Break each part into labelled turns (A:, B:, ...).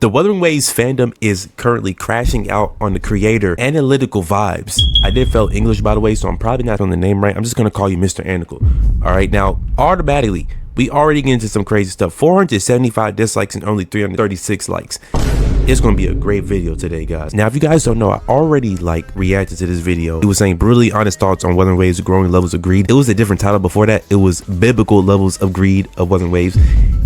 A: The Wuthering Waves fandom is currently crashing out on the creator Analytical Vibes. I did fail English, by the way, so I'm probably not on the name right. I'm just gonna call you Mr. Analytical. All right, now automatically we already get into some crazy stuff. 475 dislikes and only 336 likes. It's gonna be a great video today, guys. Now, if you guys don't know, I already reacted to this video. It was saying brutally honest thoughts on Wuthering Waves, growing levels of greed. It was a different title before that. It was biblical levels of greed of Wuthering Waves.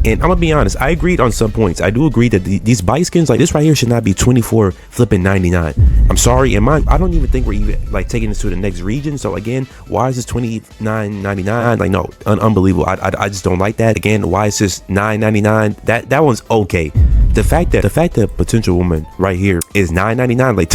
A: And I'm gonna be honest, I agreed on some points. I do agree that these bike skins like this right here should not be 24 flipping 99. I'm sorry, and I don't even think we're even taking this to the next region. So again, why is this 29.99? Like, no, unbelievable. I just don't like that. Again, why is this 9.99? That one's okay. The fact that potential woman right here is 9.99, like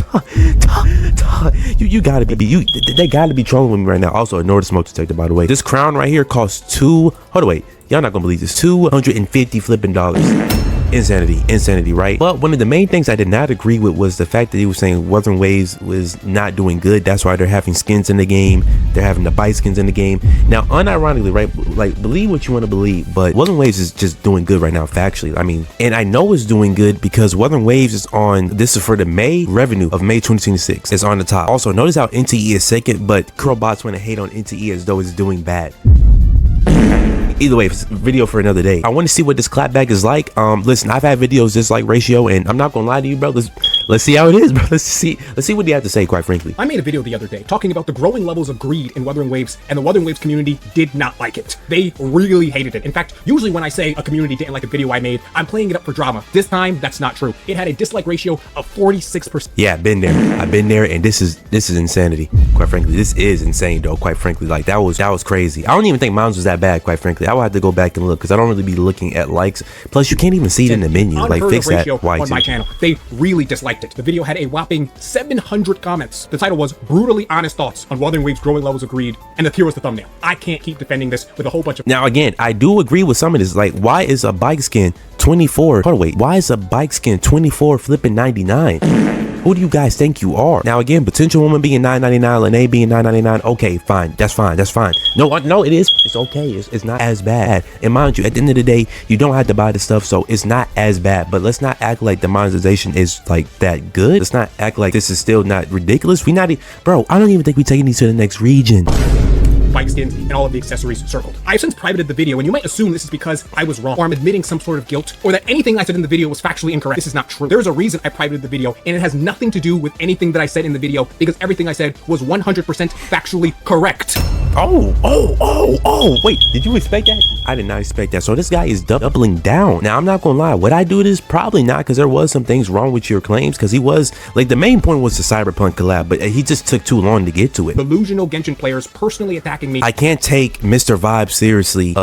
A: you gotta be they gotta be trolling with me right now. Also, ignore the smoke detector, by the way. This crown right here costs hold on, wait, y'all not gonna believe this, $250 flipping dollars. Insanity, right? But one of the main things I did not agree with was the fact that he was saying Wuthering Waves was not doing good. That's why they're having skins in the game. They're having the bike skins in the game. Now, unironically, right? Like, believe what you want to believe, but Wuthering Waves is just doing good right now, factually. I mean, and I know it's doing good because Wuthering Waves is on, this is for the May revenue of May 2026. It's on the top. Also, notice how NTE is second, but KuroBots want to hate on NTE as though it's doing bad. Either way, it's a video for another day. I want to see what this clapback is like. Listen, I've had videos dislike ratio, and I'm not gonna lie to you, bro. Let's see how it is, bro. Let's see what you have to say, quite frankly.
B: I made a video the other day talking about the growing levels of greed in Wuthering Waves, and the Wuthering Waves community did not like it. They really hated it. In fact, usually when I say a community didn't like a video I made, I'm playing it up for drama. This time, that's not true. It had a dislike ratio of 46%.
A: Yeah, I've been there, and this is insanity. Quite frankly, this is insane, though. Quite frankly, like that was crazy. I don't even think mine was that bad. Quite frankly, I will have to go back and look because I don't really be looking at likes. Plus, you can't even see it in the menu. Like, fix that.
B: On my channel, they really disliked it. The video had a whopping 700 comments. The title was "Brutally Honest Thoughts on Wuthering Waves Growing Levels of Greed," and here was the thumbnail. I can't keep defending this with a whole bunch of.
A: Now, again, I do agree with some of this. Like, why is a bike skin 24? Hold on, wait. Why is a bike skin 24 flipping 99? Who do you guys think you are? Now, again, potential woman being 9.99, Lene being 9.99. Okay, fine. That's fine. No, it is. It's okay. It's not as bad. And mind you, at the end of the day, you don't have to buy the stuff, so it's not as bad. But let's not act like the monetization is like that good. Let's not act like this is still not ridiculous. Bro, I don't even think we're taking these to the next region.
B: Bike skins and all of the accessories circled. I've since privated the video, and you might assume this is because I was wrong, or I'm admitting some sort of guilt, or that anything I said in the video was factually incorrect. This is not true. There's a reason I privated the video, and it has nothing to do with anything that I said in the video, because everything I said was 100% factually correct.
A: Wait, did you expect that? I did not expect that. So this guy is doubling down. Now, I'm not gonna lie, would I do this? Probably not, because there was some things wrong with your claims, because he was like, the main point was the Cyberpunk collab, but he just took too long to get to it.
B: Delusional Genshin players personally attacking me.
A: I can't take Mr. Vibe seriously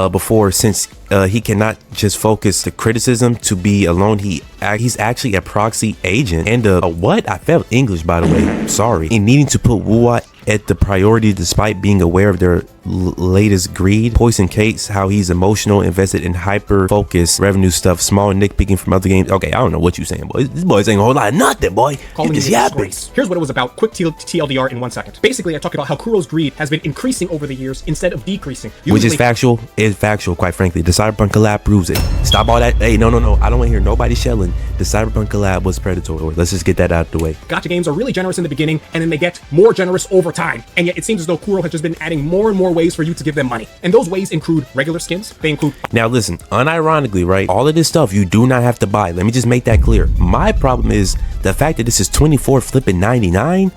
A: since he cannot just focus the criticism to be alone. He's actually a proxy agent and a what? I failed English, by the way. Sorry. And needing to put Wuat at the priority despite being aware of their latest greed. Poison Kate's how he's emotional, invested in hyper focus revenue stuff, small nitpicking from other games. Okay, I don't know what you saying, boy. This boy's saying a whole lot of nothing, boy.
B: Calling me a disgrace. Here's what it was about. Quick TLDR in 1 second. Basically, I talk about how Kuro's greed has been increasing over the years instead of decreasing.
A: Which is factual. It's factual, quite frankly. The Cyberpunk collab proves it. Stop all that. Hey, no. I don't want to hear nobody shelling. The Cyberpunk collab was predatory. Let's just get that out of the way.
B: Gacha games are really generous in the beginning, and then they get more generous over time. And yet it seems as though Kuro has just been adding more and more ways for you to give them money. And those ways include regular skins. They include...
A: Now listen, unironically, right? All of this stuff you do not have to buy. Let me just make that clear. My problem is the fact that this is 24 flipping 99.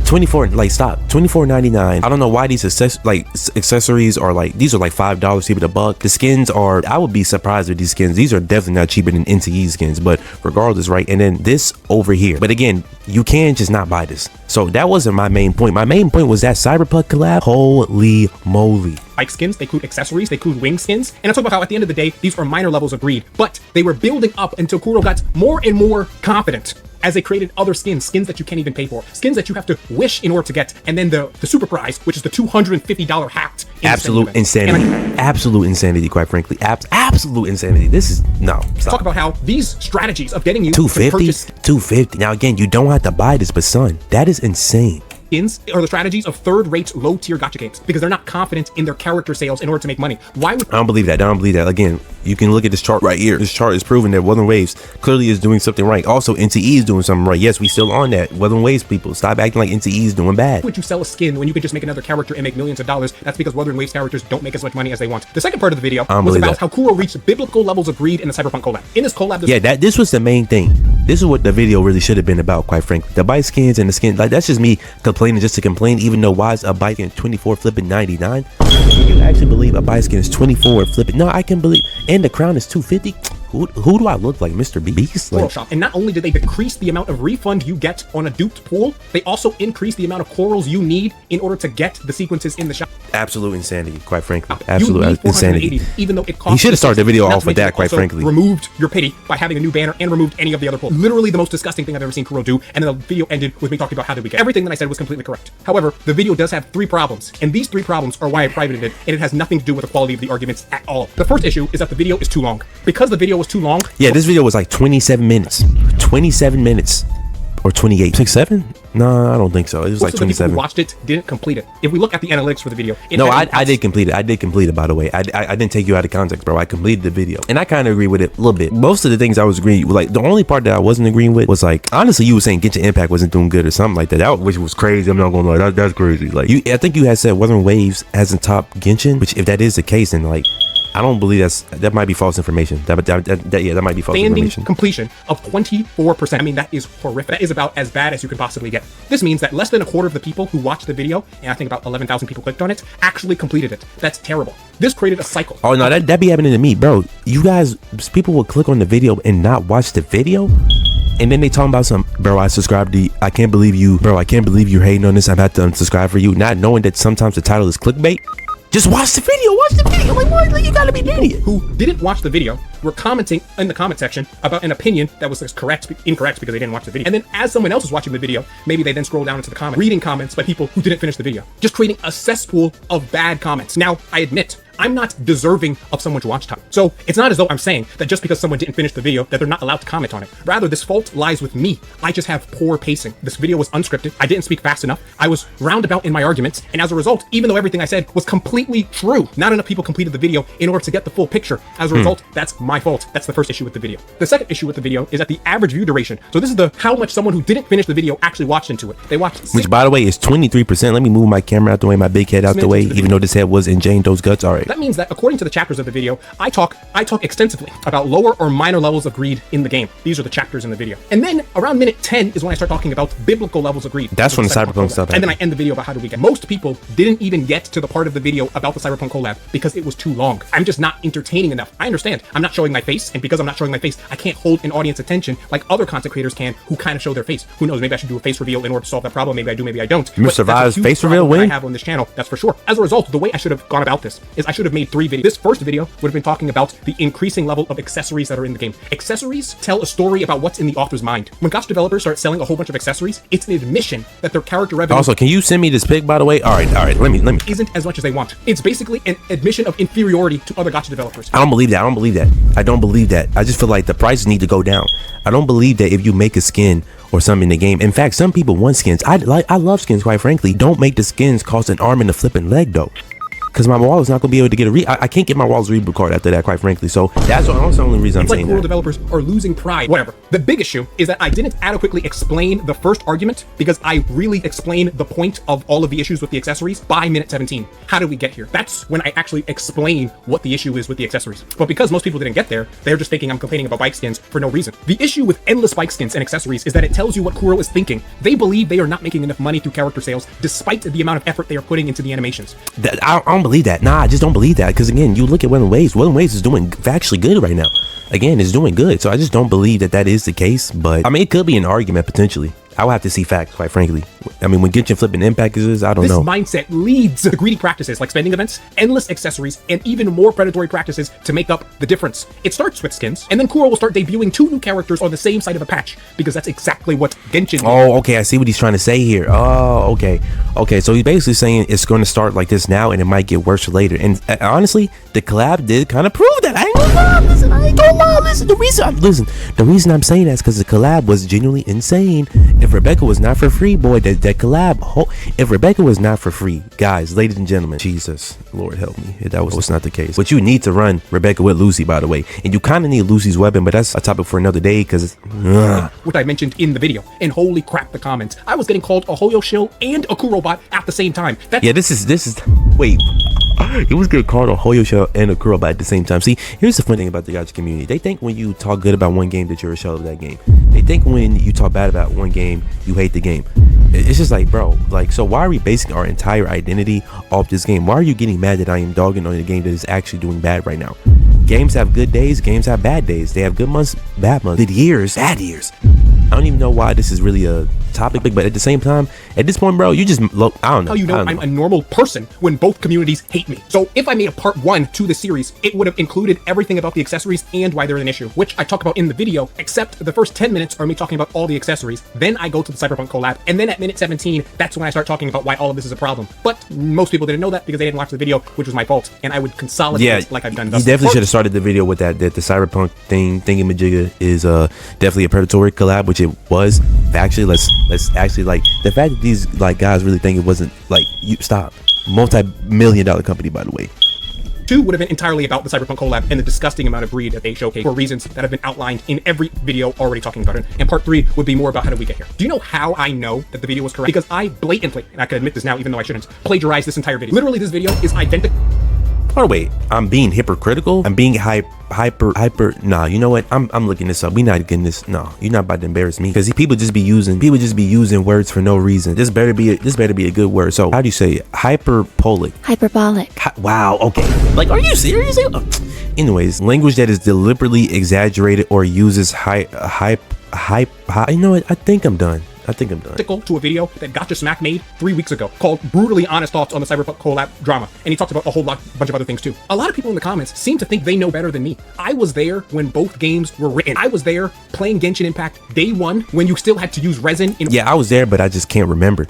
A: 24, like, stop. 24.99. I don't know why these accessories are like, these are like $5 cheaper than $1. The skins are, I would be surprised with these skins. These are definitely not cheaper than NTE skins, but regardless, right? And then this over here. But again, you can just not buy this. So that wasn't my main point. My main point was that Cyberpunk collab. Holy moly.
B: Bike skins, they include accessories, they include wing skins. And I talk about how at the end of the day, these are minor levels of greed, but they were building up until Kuro got more and more confident as they created other skins that you can't even pay for, skins that you have to wish in order to get, and then the super prize, which is the $250 hat.
A: Absolute insanity. Absolute insanity, quite frankly. Absolute insanity. This is, no, stop.
B: Talk about how these strategies of getting you
A: $250. Now again, you don't have to buy this, but son, that is insane.
B: skins are the strategies of third-rate, low-tier gacha games because they're not confident in their character sales in order to make money. Why would
A: I don't believe that. I don't believe that. Again, you can look at this chart right here. This chart is proving that Wuthering Waves clearly is doing something right. Also, NTE is doing something right. Yes, we still on that. Wuthering Waves people, stop acting like NTE is doing bad.
B: would you sell a skin when you could just make another character and make millions of dollars? That's because Wuthering Waves characters don't make as much money as they want. The second part of the video was about how Kuro reached biblical levels of greed in the Cyberpunk collab. In this collab,
A: this was the main thing. This is what the video really should have been about, quite frankly. The bike skins and the skin, like that's just me complaining just to complain, even though why is a bike skin 24 flipping 99? Can you actually believe a bike skin is 24 flipping? No, I can believe. And the crown is 250. Who do I look like, Mr. Beast? Like,
B: shop. And not only did they decrease the amount of refund you get on a duped pool, they also increased the amount of corals you need in order to get the sequences in the shop.
A: Absolute insanity, quite frankly. Absolute insanity.
B: Even though it cost.
A: He should have started the video off with that, quite frankly.
B: Removed your pity by having a new banner and removed any of the other pools. Literally the most disgusting thing I've ever seen Kuro do. And then the video ended with me talking about how did we get. Everything that I said was completely correct. However, the video does have 3 problems, and these 3 problems are why I privated it, and it has nothing to do with the quality of the arguments at all. The first issue is that the video is too long. Because the video was too long.
A: Yeah, this video was like 27 minutes. 27 minutes. Or 28. 6-7? No, I don't think so. It was like 27.
B: The people who watched it didn't complete it. If we look at the analytics for the video,
A: no, I did complete it. I did complete it, by the way. I didn't take you out of context, bro. I completed the video, and I kind of agree with it a little bit. Most of the things I was agreeing with, like the only part that I wasn't agreeing with was like, honestly, you were saying Genshin Impact wasn't doing good or something like that. Which was crazy. I'm not gonna lie, that's crazy. Like I think you had said Wuthering Waves hasn't topped Genshin, which if that is the case, then like, I don't believe that might be false information. That might be false information.
B: Completion of 24%. I mean, that is horrific. That is about as bad as you could possibly get. This means that less than a quarter of the people who watched the video, and I think about 11,000 people clicked on it, actually completed it. That's terrible. This created a cycle.
A: Oh no, that be happening to me, bro. You guys, people will click on the video and not watch the video. And then they talking about bro, I subscribed to you. I can't believe you. Bro, I can't believe you're hating on this. I've had to unsubscribe for you. Not knowing that sometimes the title is clickbait. Just watch the video. Watch the video. Like, what? Like, you gotta be an idiot.
B: Who didn't watch the video were commenting in the comment section about an opinion that was incorrect because they didn't watch the video. And then as someone else was watching the video, maybe they then scroll down into the comments, reading comments by people who didn't finish the video, just creating a cesspool of bad comments. Now, I admit, I'm not deserving of someone's watch time. So it's not as though I'm saying that just because someone didn't finish the video that they're not allowed to comment on it. Rather, this fault lies with me. I just have poor pacing. This video was unscripted. I didn't speak fast enough. I was roundabout in my arguments. And as a result, even though everything I said was completely true, not enough people completed the video in order to get the full picture. As a result, that's my fault. That's the first issue with the video. The second issue with the video is that the average view duration. So this is how much someone who didn't finish the video actually watched into it. They watched.
A: Which, by the way, is 23%. Let me move my camera out the way, my big head out the way, even though this head was in Jane Doe's guts. All right.
B: That means that according to the chapters of the video, I talk extensively about lower or minor levels of greed in the game. These are the chapters in the video. And then around minute 10 is when I start talking about biblical levels of greed.
A: That's when the Cyberpunk stuff happened.
B: And then I end the video about how do we get. Most people didn't even get to the part of the video about the Cyberpunk collab because it was too long. I'm just not entertaining enough. I understand. I'm not showing my face, and because I'm not showing my face, I can't hold an audience attention like other content creators can who kind of show their face. Who knows? Maybe I should do a face reveal in order to solve that problem. Maybe I do, maybe I don't.
A: Mr. Vibes face reveal win?
B: I have on this channel, that's for sure. As a result, the way I should have gone about this is I should have made 3 videos. This first video would have been talking about the increasing level of accessories that are in the game. Accessories tell a story about what's in the author's mind. When gacha developers start selling a whole bunch of accessories, it's an admission that their character revenue.
A: Also, can you send me this pic, by the way? All right. Let me.
B: Isn't as much as they want. It's basically an admission of inferiority to other gacha developers.
A: I don't believe that. I don't believe that. I just feel like the prices need to go down. I don't believe that if you make a skin or something in the game. In fact, some people want skins. I love skins, quite frankly. Don't make the skins cost an arm and a flipping leg, though. Because my wallet's not going to be able to get I can't get my wallet's reboot card after that, quite frankly. So that's the only reason I'm saying that.
B: Kuro developers are losing pride. Whatever. The big issue is that I didn't adequately explain the first argument because I really explained the point of all of the issues with the accessories by minute 17. How did we get here? That's when I actually explain what the issue is with the accessories. But because most people didn't get there, they're just thinking I'm complaining about bike skins for no reason. The issue with endless bike skins and accessories is that it tells you what Kuro is thinking. They believe they are not making enough money through character sales despite the amount of effort they are putting into the animations.
A: I don't believe that. Nah, I just don't believe that, because again, you look at Wuthering Waves. Wuthering Waves is doing actually good right now. Again, it's doing good. So I just don't believe that is the case. But I mean, it could be an argument potentially. I would have to see facts, quite frankly. I mean, when Genshin flipping impact is, I don't know.
B: This mindset leads to greedy practices like spending events, endless accessories, and even more predatory practices to make up the difference. It starts with skins, and then Kuro will start debuting 2 new characters on the same side of a patch, because that's exactly what Genshin did.
A: Oh, okay, I see what he's trying to say here. Oh, okay. Okay, so he's basically saying it's going to start like this now, and it might get worse later. And honestly, the collab did kind of prove that. I ain't gonna lie. Listen, I ain't gonna lie. Listen, the reason I'm saying that is because the collab was genuinely insane. If Rebecca was not for free, boy, that collab. If Rebecca was not for free, guys, ladies and gentlemen, Jesus, Lord help me, if that was not the case. But you need to run Rebecca with Lucy, by the way, and you kind of need Lucy's weapon, but that's a topic for another day because
B: which I mentioned in the video. And holy crap, the comments. I was getting called a Hoyoshill and a Kurobot at the same time.
A: Yeah, this is wait. It was getting called a Hoyoshell and a Kurobot at the same time. See, here's the funny thing about the gacha community. They think when you talk good about one game that you're a shell of that game. They think when you talk bad about one game, you hate the game. It's just like, bro, like, so why are we basing our entire identity off this game? Why are you getting mad that I am dogging on a game that is actually doing bad right now? Games have good days, games have bad days. They have good months, bad months, good years, bad years. I don't even know why this is really a topic, but at the same time, at this point, bro, you just look, I don't know.
B: How you know I'm a normal person when both communities hate me. So if I made a part 1 to the series, it would have included everything about the accessories and why they're an issue, which I talk about in the video, except the first 10 minutes are me talking about all the accessories. Then I go to the Cyberpunk collab, and then at minute 17, that's when I start talking about why all of this is a problem. But most people didn't know that because they didn't watch the video, which was my fault, and I would consolidate it like I've done thus
A: far. You definitely should have started the video with that the Cyberpunk thingamajigga is definitely a predatory collab, which it was. Actually, let's actually, like, the fact that these like guys really think it wasn't, like, you stop. Multi-million-dollar company, by the way.
B: 2 would have been entirely about the Cyberpunk collab and the disgusting amount of greed that they showcase for reasons that have been outlined in every video already talking about it. And part 3 would be more about how did we get here. Do you know how I know that the video was correct? Because I blatantly, and I can admit this now even though I shouldn't, plagiarized this entire video. Literally, this video is identical.
A: By the way, I'm being hypocritical. I'm being hyper. Nah, you know what? I'm looking this up. We not getting this. No, you're not about to embarrass me because people just be using words for no reason. This better be a good word. So how do you say it? Hyperbolic. Wow. Okay. Like, are you serious? Anyways, language that is deliberately exaggerated or uses hype. You know what? I think I'm done. To a video that Gotcha Smack made 3 weeks ago called Brutally Honest Thoughts on the Cyberpunk Collab Drama. And he talked about a whole bunch of other things too. A lot of people in the comments seem to think they know better than me. I was there when both games were written. I was there playing Genshin Impact day 1 when you still had to use resin. Yeah, I was there, but I just can't remember.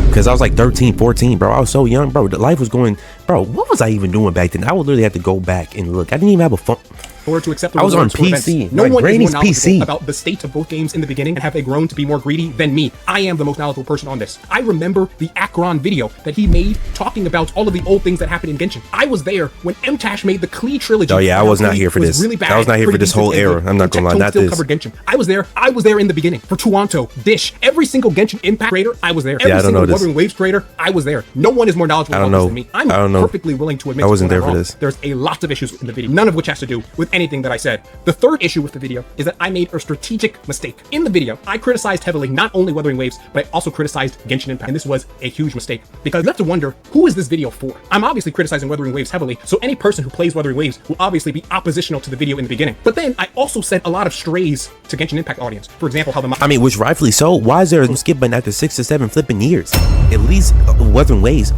A: Because I was like 13, 14, bro. I was so young, bro. The life was going, bro, what was I even doing back then? I would literally have to go back and look. I didn't even have a phone.
B: In order to accept the
A: I was on PC.
B: No one is more knowledgeable about the state of both games in the beginning and have they grown to be more greedy than me. I am the most knowledgeable person on this. I remember the Akron video that he made talking about all of the old things that happened in Genshin. I was there when MTash made the Klee trilogy.
A: Oh yeah, I was not here for this.
B: Really bad.
A: I was not here for this whole era. I'm not gonna lie, not this.
B: Covered Genshin. I was there in the beginning for Tuanto, Dish, every single Genshin Impact creator. I was there. Every single Wuthering Waves creator. I was there. No one is more knowledgeable about this than me. I'm perfectly willing to admit
A: I wasn't there for this.
B: There's a lot of issues in the video, none of which has to do with anything that I said. The third issue with the video is that I made a strategic mistake. In the video, I criticized heavily not only Wuthering Waves, but I also criticized Genshin Impact. And this was a huge mistake because you have to wonder, who is this video for? I'm obviously criticizing Wuthering Waves heavily, so any person who plays Wuthering Waves will obviously be oppositional to the video in the beginning. But then I also said a lot of strays to Genshin Impact audience. For example, how
A: which rightfully so. Why is there a skip button after 6 to 7 flipping years? At least Wuthering Waves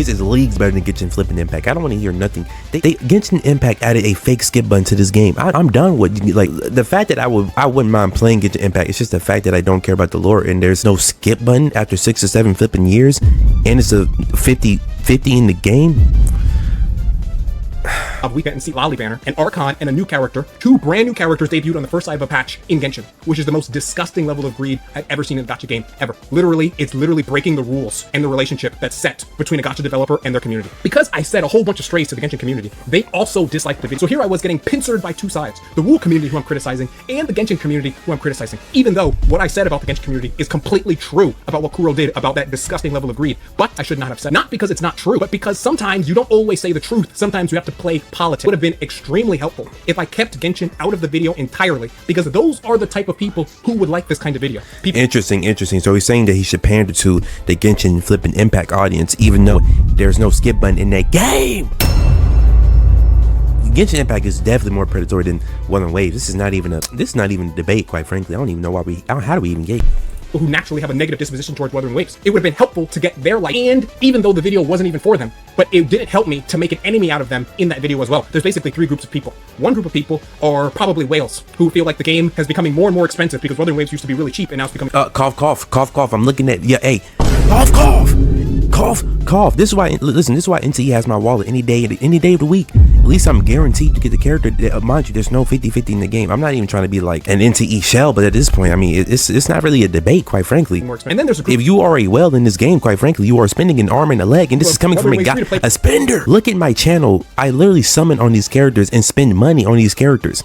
A: is leagues better than Genshin flipping Impact. I don't want to hear nothing. Genshin Impact added a fake skip button to this game. I'm done with, like, the fact that I wouldn't mind playing Genshin Impact. It's just the fact that I don't care about the lore and there's no skip button after 6 or 7 flipping years, and it's a 50-50 in the game.
B: We get and see Lolly Banner, an Archon, and a new character. 2 brand new characters debuted on the first side of a patch in Genshin, which is the most disgusting level of greed I've ever seen in a gacha game, ever. Literally, it's literally breaking the rules and the relationship that's set between a gacha developer and their community. Because I said a whole bunch of strays to the Genshin community, they also disliked the video. So here I was getting pincered by 2 sides. The Wool community who I'm criticizing, and the Genshin community who I'm criticizing. Even though what I said about the Genshin community is completely true about what Kuro did about that disgusting level of greed, but I should not have said. Not because it's not true, but because sometimes you don't always say the truth. Sometimes you have to play politics. Would have been extremely helpful if I kept Genshin out of the video entirely, because those are the type of people who would like this kind of video.
A: Interesting. So he's saying that he should pander to the Genshin flipping Impact audience, even though there's no skip button in that game. Genshin Impact is definitely more predatory than Wuthering Waves. This is not even a debate, quite frankly. I don't even know how do we even get
B: who naturally have a negative disposition towards Wuthering Waves. It would have been helpful to get their light, and even though the video wasn't even for them, but it didn't help me to make an enemy out of them in that video as well. There's basically 3 groups of people. One group of people are probably whales who feel like the game has becoming more and more expensive because Wuthering Waves used to be really cheap and now it's becoming
A: cough. I'm looking at cough. This is why NTE has my wallet any day of the week. At least I'm guaranteed to get the character. Mind you, there's no 50-50 in the game. I'm not even trying to be like an NTE shell, but at this point, I mean, it's not really a debate, quite frankly.
B: And then there's
A: if you are a well in this game, quite frankly, you are spending an arm and a leg, and this is coming from a guy, a spender. Look at my channel. I literally summon on these characters and spend money on these characters.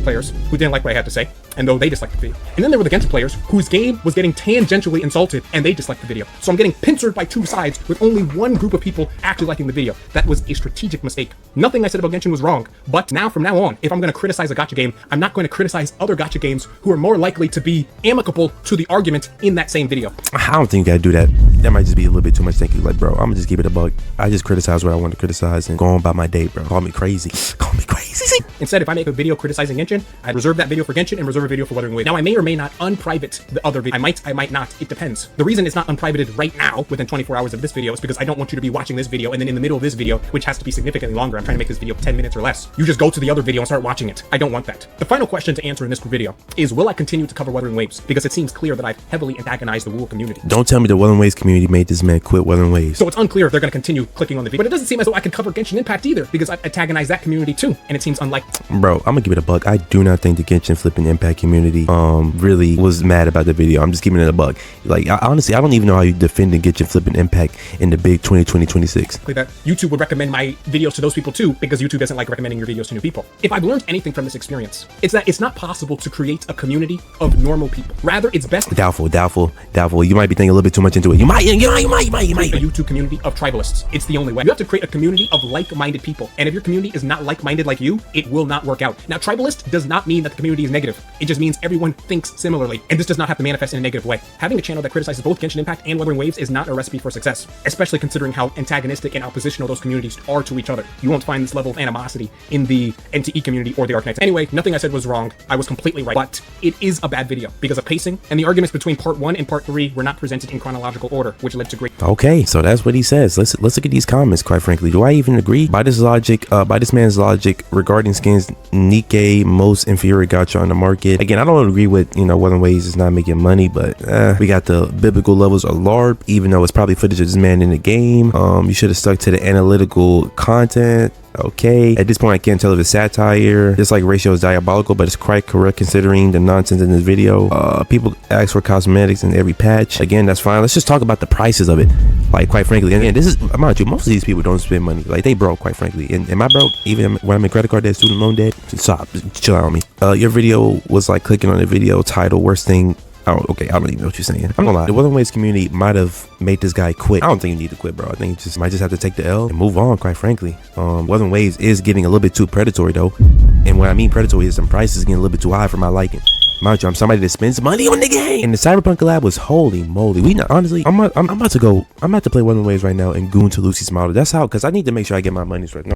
B: Players who didn't like what I had to say, and though they disliked the video. And then there were the Genshin players whose game was getting tangentially insulted, and they disliked the video. So I'm getting pincered by two sides with only one group of people actually liking the video. That was a strategic mistake. Nothing I said about Genshin was wrong, but now from now on, if I'm going to criticize a gacha game, I'm not going to criticize other gacha games who are more likely to be amicable to the argument in that same video.
A: I don't think you gotta do that. That might just be a little bit too much thinking. Like, bro, I'm gonna just keep it a buck. I just criticize what I want to criticize and go on about my day, bro. Call me crazy. Call me crazy.
B: Instead, if I make a video criticizing Genshin, I'd reserve that video for Genshin and reserve a video for Wuthering Waves. Now, I may or may not unprivate the other video. I might not. It depends. The reason it's not unprivated right now, within 24 hours of this video, is because I don't want you to be watching this video and then in the middle of this video, which has to be significantly longer, I'm trying to make this video 10 minutes or less, you just go to the other video and start watching it. I don't want that. The final question to answer in this video is, will I continue to cover Wuthering Waves? Because it seems clear that I've heavily antagonized the Wuthering community.
A: Don't tell me the Wuthering Waves community made this man quit Wuthering Waves.
B: So it's unclear if they're going to continue clicking on the video. But it doesn't seem as though I can cover Genshin Impact either, because I've antagonized that community too, and it seems unlikely.
A: Bro, I'm gonna give it a buck. I do not think the Genshin Flipping Impact community really was mad about the video. I'm just giving it a buck. Like, honestly, I don't even know how you defend the Genshin Flipping Impact in the big 2020-26.
B: That YouTube would recommend my videos to those people too, because YouTube doesn't like recommending your videos to new people. If I've learned anything from this experience, it's that it's not possible to create a community of normal people. Rather, it's best.
A: Doubtful. You might be thinking a little bit too much into it. You might.
B: A YouTube community of tribalists. It's the only way. You have to create a community of like-minded people. And if your community is not like-minded like you, it will not work out. Now, tribalist does not mean that the community is negative. It just means everyone thinks similarly. And this does not have to manifest in a negative way. Having a channel that criticizes both Genshin Impact and Wuthering Waves is not a recipe for success, especially considering how antagonistic and oppositional those communities are to each other. You won't find this level of animosity in the NTE community or the Arknights. Anyway, nothing I said was wrong. I was completely right. But it is a bad video because of pacing, and the arguments between part 1 and part 3 were not presented in chronological order, which led to great.
A: Okay, so that's what he says. Let's look at these comments, quite frankly. Do I even agree? By this man's logic regarding skins, Nikkei most inferior gacha on the market. Again, I don't agree with, Wuthering Waves is not making money, but we got the biblical levels of LARP, even though it's probably footage of this man in the game. You should have stuck to the analytical content. Okay, at this point I can't tell if it's satire. This like ratio is diabolical, but it's quite correct considering the nonsense in this video. People ask for cosmetics in every patch. Again, that's fine. Let's just talk about the prices of it. Like, quite frankly, and this is, mind you, most of these people don't spend money. Like, they broke, quite frankly. And am I broke? Even when I'm in credit card debt, student loan debt? Stop, chill out on me. Your video was like clicking on the video title, worst thing. Okay, I don't even know what you're saying. I'm gonna lie. The Wuthering Waves community might have made this guy quit. I don't think you need to quit, bro. I think you might just have to take the L and move on, quite frankly. Wuthering Waves is getting a little bit too predatory, though. And what I mean predatory is some prices getting a little bit too high for my liking. Mind you, I'm somebody that spends money on the game. And the Cyberpunk collab was holy moly. Honestly, I'm about to play Wuthering Waves right now and goon to Lucy's model. That's how, because I need to make sure I get my money's right now.